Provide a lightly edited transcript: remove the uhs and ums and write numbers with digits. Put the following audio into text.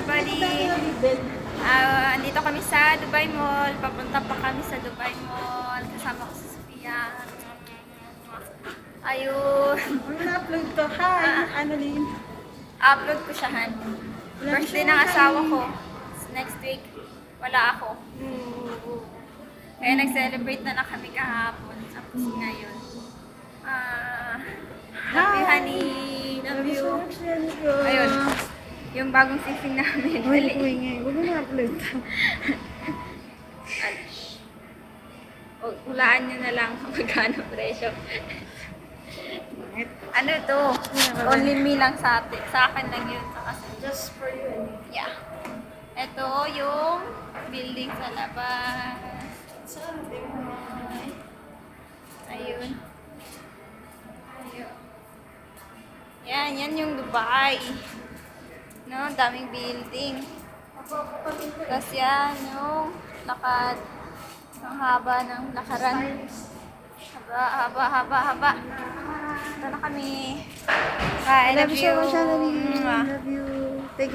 everybody! Andito kami sa Dubai Mall. Papunta pa kami sa Dubai Mall. Kasama ko si Sophia. Ayun. Ano na-upload to? Hi! Annalyn. Upload ko siya, Han. Birthday ng asawa ko. Next week. Wala ako. Kaya nag-celebrate na lang kami kahapon. Tapos ngayon. Love you, honey. Love you. Ayun. Yung bagong sising namin. Uy, ngayon. Huwag mo na-upload to. Hulaan nyo na lang kung magkano presyo. Ano to? Only me lang sa atin. Sa akin lang yun. Just for you. Yeah. Ito yung building sa labas. Ayun. Ayun. Yan yung Dubai. No, daming building. Tapos yan yung lakad. Ang haba ng lakaran. Haba. Ito na kami. Bye, Love you so much, you. Annalyn. Love you.